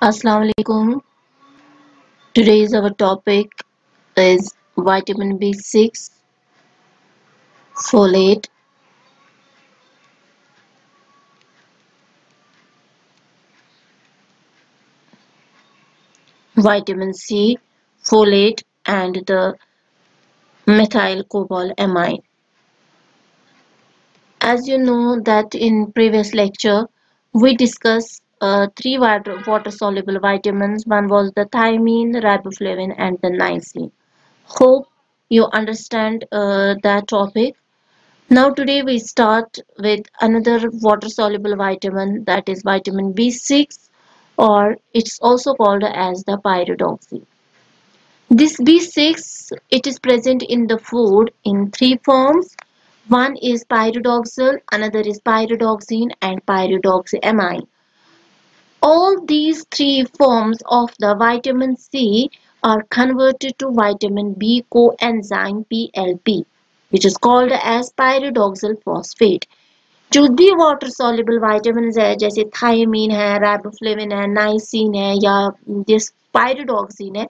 Assalamu alaikum. Today's our topic is vitamin B6, folate. Vitamin C, folate, and the methylcobalamin. As you know that in previous lecture we discussed three water-soluble vitamins. One was the thiamine, riboflavin, and the niacin. Hope you understand that topic. Now today we start with another water-soluble vitamin, that is vitamin B6, or it's also called as the pyridoxine. This B6, it is present in the food in three forms. One is pyridoxal, another is pyridoxine, and pyridoxyamine. All these three forms of the vitamin C are converted to vitamin B coenzyme PLP, which is called as pyridoxal phosphate. जो भी water soluble vitamin है जैसे thymine है, riboflavin है, niacin है या जिस pyridoxine है,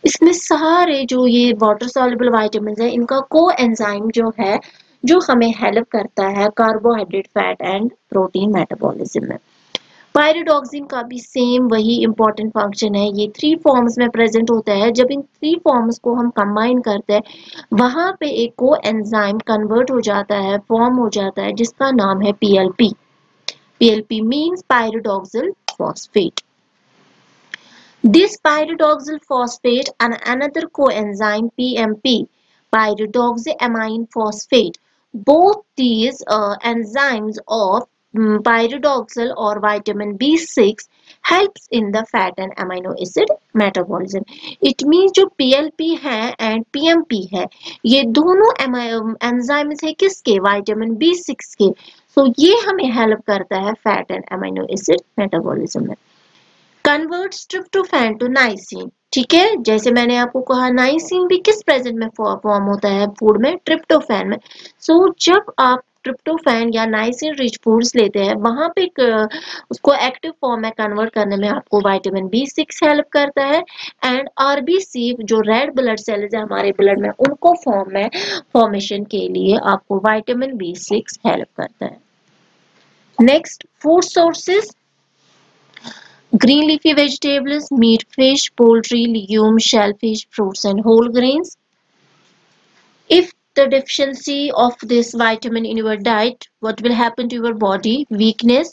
इसमें सारे जो ये वाटर सॉल्युबल विटामिन है इनका को एंजाइम जो है जो हमें हेल्प करता है carbohydrate, fat and protein metabolism में। पायरिडॉक्सिन का भी सेम वही इंपॉर्टेंट फंक्शन है। ये थ्री फॉर्म्स में प्रेजेंट होता है। जब इन थ्री फॉर्म्स को हम कंबाइन करते हैं वहां पे एक को एंजाइम कन्वर्ट हो जाता है, फॉर्म हो जाता है, जिसका नाम है PLP. PLP means pyridoxal phosphate. This pyridoxal phosphate and another coenzyme PMP, pyridoxyamine phosphate, both these enzymes of pyridoxal or vitamin B6 helps in the fat and amino acid metabolism. It means जो PLP है and PMP है, ये दोनों enzymes है किसके? vitamin B6 के। So ये हमें help करता है fat and amino acid metabolism में। Converts tryptophan to niacin. ठीक है, जैसे मैंने आपको कहा नाइसिन भी किस प्रेजेंट में फॉर्म होता है फूड में? ट्रिप्टोफैन में। सो जब आप ट्रिप्टोफैन या नाइसिन रिच फूड्स लेते हैं वहां पे उसको एक्टिव फॉर्म में कन्वर्ट करने में आपको विटामिन B6 हेल्प करता है एंड आरबीसी जो रेड ब्लड सेल्स है हमारे ब्लड में उनको फॉर्मेशन के लिए आपको विटामिन B6 हेल्प करता है। Next, food sources. Green leafy vegetables, meat, fish, poultry, legumes, shellfish, fruits and whole grains. If the deficiency of this vitamin in your diet, what will happen to your body? Weakness,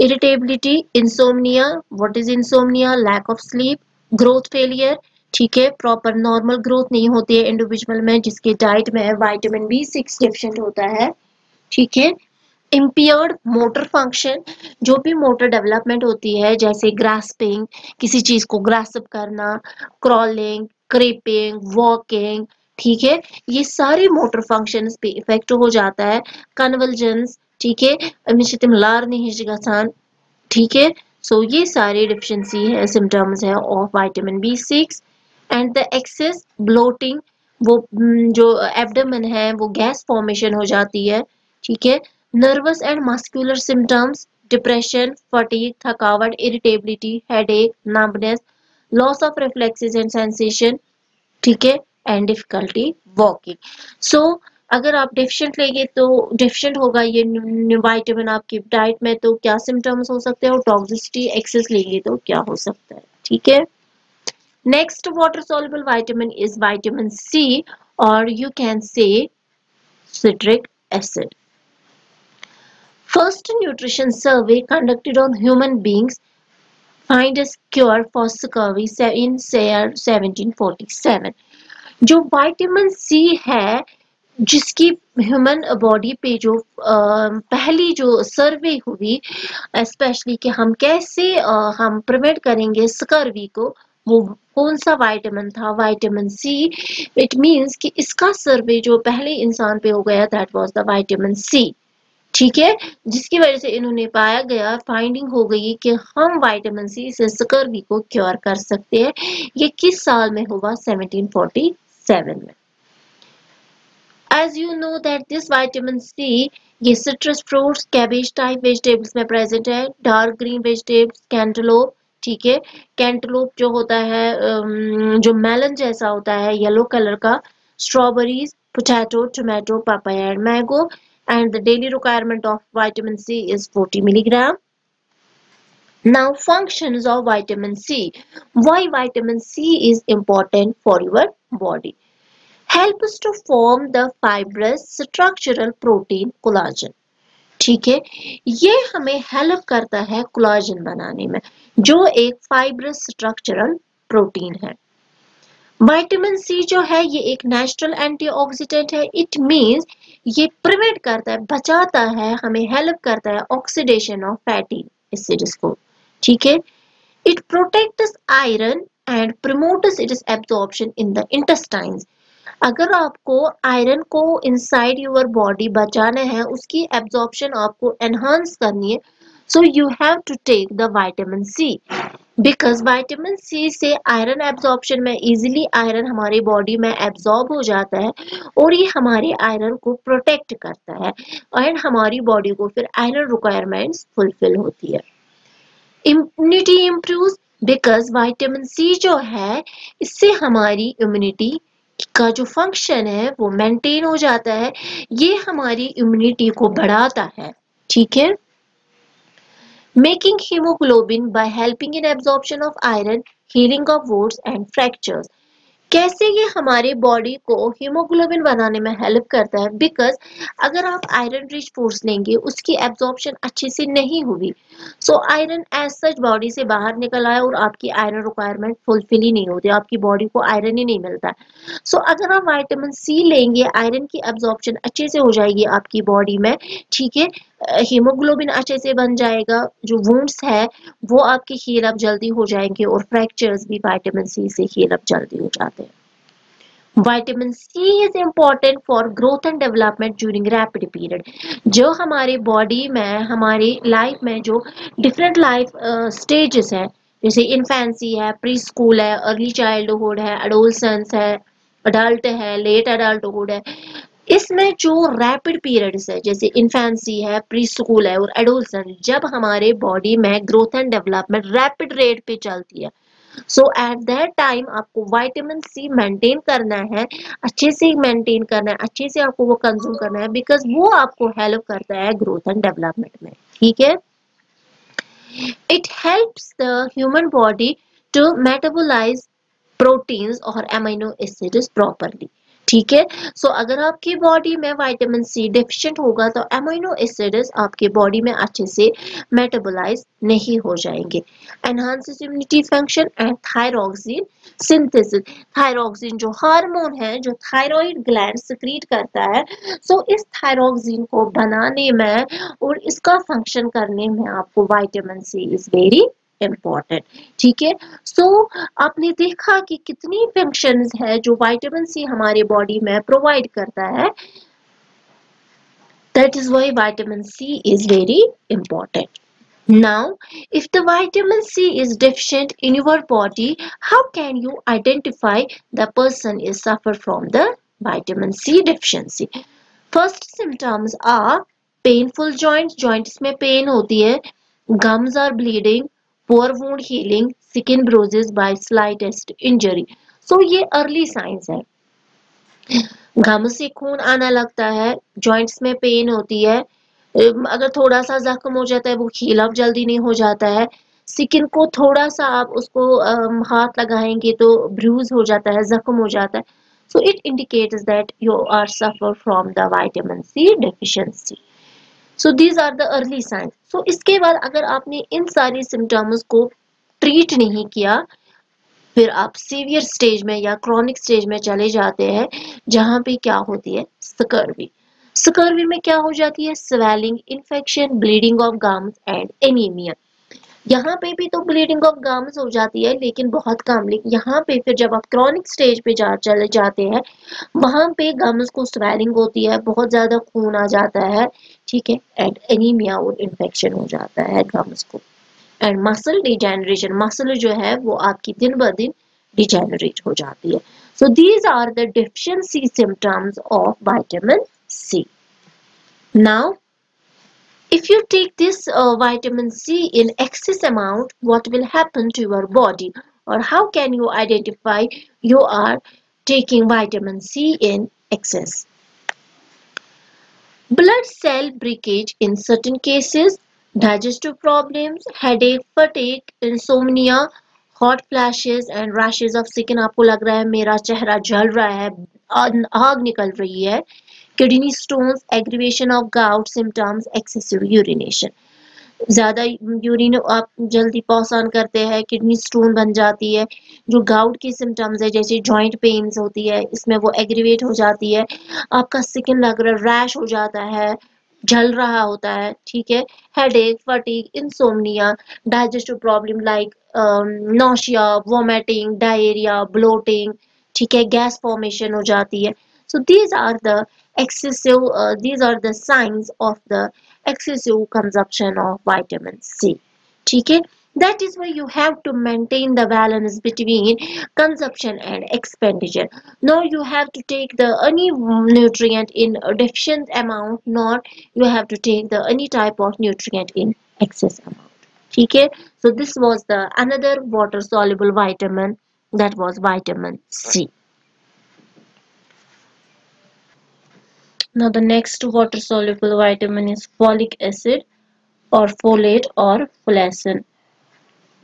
irritability, insomnia. What is insomnia? Lack of sleep, growth failure. ठीक है, proper normal growth नहीं होती है individual में जिसके diet में vitamin B6 deficient होता है। ठीक है, इम्पेयर्ड मोटर फंक्शन, जो भी मोटर डेवलपमेंट होती है जैसे ग्रास्पिंग, किसी चीज को ग्रास्प करना, क्रॉलिंग, क्रीपिंग, वॉकिंग, ठीक है, ये सारे मोटर फंक्शंस पे इफेक्ट हो जाता है। कन्वल्जन्स, ठीक है, अमिशितम लार नहीं गसान, ठीक है। सो ये सारे डिफिशिएंसी है, सिम्टम्स है of vitamin B6 and the excess bloating, वो जो एब्डोमेन है वो गैस फॉर्मेशन हो जाती है। ठीक है, nervous and muscular symptoms, depression, fatigue, थकावट, irritability, headache, numbness, loss of reflexes and sensation, ठीक है, एंड डिफिकल्टी वॉकिंग। सो अगर आप डेफिशिएंट लेंगे तो डेफिशिएंट होगा ये विटामिन आपकी डाइट में, तो क्या सिम्टम्स हो सकते हैं, और टॉक्सिसिटी एक्सेस लेंगे तो क्या हो सकता है। ठीक है, next water soluble vitamin is vitamin C, or you can say citric acid. First nutrition survey conducted on human beings find a cure for scurvy in 1747. जो विटामिन सी है जिसकी ह्यूमन बॉडी पे जो पहली जो सर्वे हुई, स्पेशली कि हम कैसे हम प्रिवेंट करेंगे स्कर्वी को, वो कौन सा विटामिन था? Vitamin C. इट मींस कि इसका सर्वे जो पहले इंसान पे हो गया that was the vitamin C. ठीक है, जिसकी वजह से इन्होंने पाया गया, फाइंडिंग हो गई कि हम विटामिन सी से स्कर्वी को क्योर कर सकते हैं। ये किस साल में हुआ? 1747 में। As you know that this vitamin C ये citrus fruits, cabbage type vegetables में present है, dark green vegetables, cantaloupe, ठीक है। कैंटलोप जो होता है, जो मेलन जैसा होता है येलो कलर का, strawberries, potato, tomato, papaya and mango, and the daily requirement of vitamin C is 40 milligram. Now, functions of vitamin C. Why vitamin C is important for your body? Help us to form the fibrous structural protein collagen. ठीक है, ये हमें help करता है collagen बनाने में, जो एक फाइब्रस स्ट्रक्चरल प्रोटीन है। विटामिन सी जो है ये एक नेचुरल एंटीऑक्सीडेंट है। इट मींस ये प्रिवेंट करता है, बचाता है, हमें हेल्प करता है ऑक्सीडेशन ऑफ फैटी एसिड्स को। ठीक है, it protects iron and promotes it's absorption in the intestines. अगर आपको आयरन को इनसाइड योर बॉडी बचाना है, उसकी एब्जॉर्प्शन आपको एनहांस करनी है, so you have to take the vitamin C, because vitamin C से आयरन एब्जॉर्प्शन में इजीली आयरन हमारी बॉडी में एब्जॉर्ब हो जाता है और ये हमारे आयरन को प्रोटेक्ट करता है एंड हमारी बॉडी को फिर आयरन रिक्वायरमेंट्स फुलफिल होती है। Immunity improve, because vitamin C जो है इससे हमारी इम्यूनिटी का जो फंक्शन है वो मेंटेन हो जाता है, ये हमारी इम्यूनिटी को बढ़ाता है। ठीक है, making haemoglobin by helping in absorption of iron, healing of wounds and fractures. कैसे ये हमारे बॉडी को हीमोग्लोबिन बनाने में हेल्प करता है, बिकॉज अगर आप आयरन रिच फूड्स लेंगे उसकी एब्जॉर्प्शन अच्छे से नहीं होगी, so iron as such body से बाहर निकल आया और आपकी आयरन रिक्वायरमेंट फुलफिल ही नहीं होती, आपकी बॉडी को आयरन ही नहीं मिलता। सो अगर आप विटामिन सी लेंगे, आयरन की एब्जॉर्प्शन अच्छे से हो जाएगी आपकी बॉडी में। ठीक है, हीमोग्लोबिन अच्छे से बन जाएगा, जो वुंड्स है वो आपके हील अप जल्दी हो जाएंगे और फ्रैक्चर्स भी विटामिन सी से हील अप जल्दी हो जाते हैं। Vitamin C is important for growth and development during rapid period. जो हमारे बॉडी में, हमारी लाइफ में जो डिफरेंट लाइफ स्टेजेस हैं, जैसे इन्फेंसी है, प्री स्कूल है, अर्ली चाइल्डहुड है, एडोलसेंस है, अडल्ट है, लेट अडल्टहुड है, इसमें जो रैपिड पीरियड्स है जैसे इन्फेंसी है, प्री स्कूल है और एडोलसेंस, जब हमारे बॉडी में growth and development rapid rate पे चलती है, सो एट दैट टाइम आपको विटामिन सी मेंटेन करना है, अच्छे से मेंटेन करना है, अच्छे से आपको वो कंज्यूम करना है, बिकॉज वो आपको हेल्प करता है ग्रोथ एंड डेवलपमेंट में। ठीक है, it helps the human body to metabolise proteins और अमीनो एसिड्स प्रॉपरली। ठीक है, सो अगर आपकी बॉडी में विटामिन सी डेफिशिएंट होगा तो अमीनो एसिड्स आपके बॉडी में अच्छे से मेटाबोलाइज नहीं हो जाएंगे। Enhances immunity function and thyroxine synthesis. Thyroxine जो हार्मोन है, जो थायराइड ग्लैंड सिक्रीट करता है, सो इस थायरॉक्सिन को बनाने में और इसका फंक्शन करने में आपको vitamin C is very important. ठीक है, सो आपने देखा कि कितनी फंक्शंस है जो विटामिन सी हमारे बॉडी में प्रोवाइड करता है। That is why vitamin C is very important. Now, if the vitamin C is deficient in your body, how can you identify the person is suffer from the vitamin C deficiency? First symptoms are painful joints, joints में pain होती है, gums are bleeding, poor wound healing, skin bruises by slightest injury. So ये early signs है। गम से खून आना लगता है, जॉइंट्स में पेन होती है, अगर थोड़ा सा जख्म हो जाता है वो हील अप जल्दी नहीं हो जाता है, स्किन को थोड़ा सा आप उसको हाथ लगाएंगे तो ब्रूज हो जाता है, जख्म हो जाता है, so it indicates that you are suffer from the vitamin C deficiency. So these are the early signs. सो इसके बाद अगर आपने इन सारी सिम्टम्स को ट्रीट नहीं किया, फिर आप सीवियर स्टेज में या क्रॉनिक स्टेज में चले जाते हैं, जहां पे क्या होती है स्कर्वी। स्कर्वी में क्या हो जाती है, swelling, infection, bleeding of gums and anaemia. यहाँ पे भी तो ब्लीडिंग ऑफ गम्स हो जाती है लेकिन बहुत कम, लेकिन यहाँ पे फिर जब आप क्रॉनिक स्टेज पे चले जाते हैं, वहां पे गम्स को स्वेलिंग होती है, बहुत ज्यादा खून आ जाता है। ठीक है, एंड एनीमिया और इन्फेक्शन हो जाता है गम्स को। एंड मसल डिजेनरेशन, मसल जो है वो आपकी दिन ब दिन डिजेनरेट हो जाती है। So these are the deficiency symptoms of vitamin C. Now If you take this vitamin C in excess amount, what will happen to your body? Or how can you identify you are taking vitamin C in excess? Blood cell breakage in certain cases, digestive problems, headache, fatigue, insomnia, hot flashes and rashes of skin. आपको लग रहा है मेरा चेहरा जल रहा है, आग निकल रही है. Kidney stones, aggravation of gout symptoms, excessive urination. ज्यादा यूरिन आप जल्दी पास ऑन करते हैं, किडनी स्टोन बन जाती है. जो गाउट की सिम्टम्स है जैसे जॉइंट पेन्स होती है, इसमें वो एग्रीवेट हो जाती है. आपका स्किन लग रहा रैश हो जाता है, जल रहा होता है. ठीक है. Headache, fatigue, insomnia, digestive problem like nausea, vomiting, diarrhoea, bloating. ठीक है. गैस फॉर्मेशन हो जाती है. So these are the signs of the excessive consumption of vitamin C. ठीक है. That is why you have to maintain the balance between consumption and expenditure. Nor you have to take the any nutrient in a deficient amount, nor you have to take the any type of nutrient in excess amount. ठीक है. So this was the another water soluble vitamin, that was vitamin C. Now the next water soluble vitamin is folic acid or folate or folacin.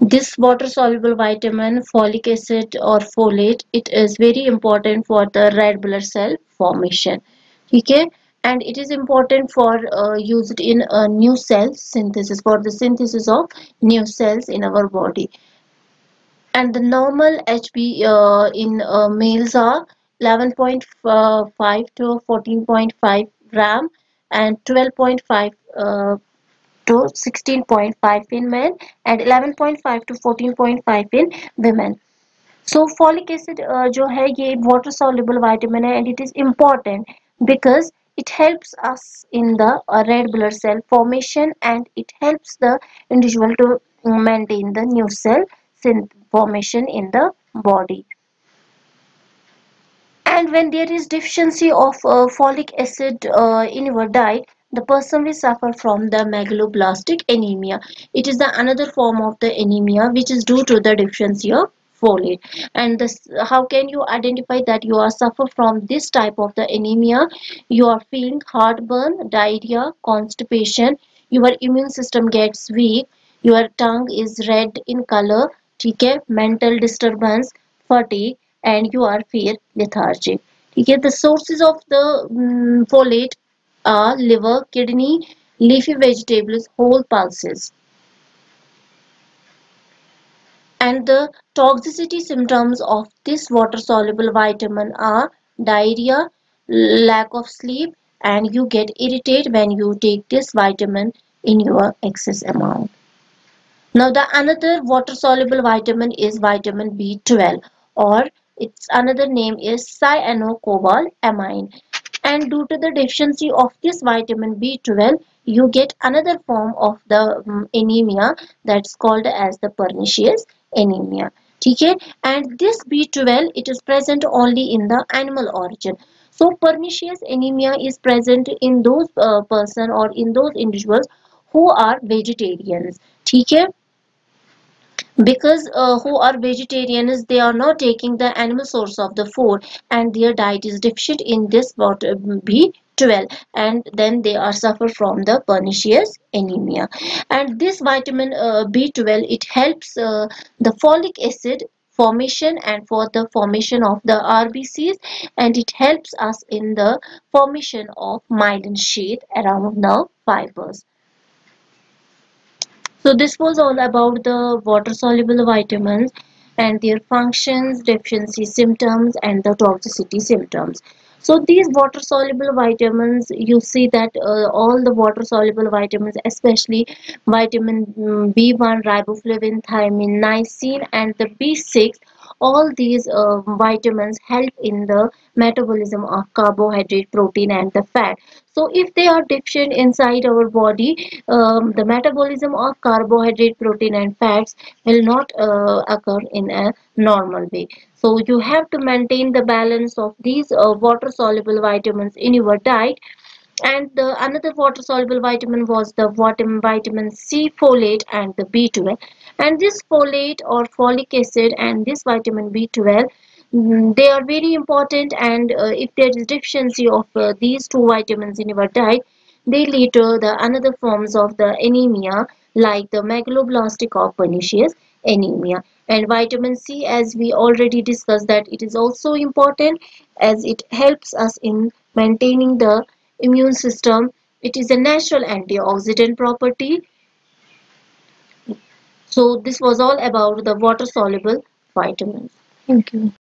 This water soluble vitamin, folic acid or folate, it is very important for the red blood cell formation. Okay, and it is important for used in new cell synthesis, for the synthesis of new cells in our body. And the normal HB in males are 11.5 to 14.5 gram and 12.5 to 16.5 in men and 11.5 to 14.5 in women. So folic acid जो है ये water soluble vitamin है, and it is important because it helps us in the red blood cell formation, and it helps the individual to maintain the new cell formation in the body. And when there is deficiency of folic acid in your diet, the person will suffer from the megaloblastic anemia. It is the another form of the anemia which is due to the deficiency of folate. And this, how can you identify that you are suffer from this type of the anemia? You are feeling heartburn, diarrhea, constipation, your immune system gets weak, your tongue is red in color, ठीक है, mental disturbance, fatigue, and you are feel lethargic. ठीक है. The sources of the folate are liver, kidney, leafy vegetables, whole pulses. And the toxicity symptoms of this water soluble vitamin are diarrhea, lack of sleep, and you get irritated when you take this vitamin in your excess amount. Now the another water soluble vitamin is vitamin B12, or its another name is cyanocobalamine. And due to the deficiency of this vitamin B12, you get another form of the anemia that's called as the pernicious anemia. Okay? And this B12, it is present only in the animal origin. So pernicious anemia is present in those person or in those individuals who are vegetarians. Okay? Because who are vegetarians, they are not taking the animal source of the food, and their diet is deficient in this B12, and then they are suffer from the pernicious anemia. And this vitamin B12, it helps the folic acid formation and for the formation of the RBCs, and it helps us in the formation of myelin sheath around nerve fibers. So this was all about the water soluble vitamins and their functions, deficiency symptoms, and the toxicity symptoms. So these water soluble vitamins, you see that all the water soluble vitamins, especially vitamin B1, riboflavin, thiamine, niacin, and the B6, all these vitamins help in the metabolism of carbohydrate, protein, and the fat. So if they are deficient inside our body, the metabolism of carbohydrate, protein, and fats will not occur in a normal way. So you have to maintain the balance of these water soluble vitamins in your diet, And the another water soluble vitamin was the vitamin C, folate, and the B12. And this folate or folic acid and this vitamin B12, they are very important. And if there is deficiency of these two vitamins in your diet, they lead to the another forms of the anemia like the megaloblastic or pernicious anemia. And vitamin C, as we already discussed, that it is also important as it helps us in maintaining the immune system. It is a natural antioxidant property. So this was all about the water soluble vitamins. Thank you.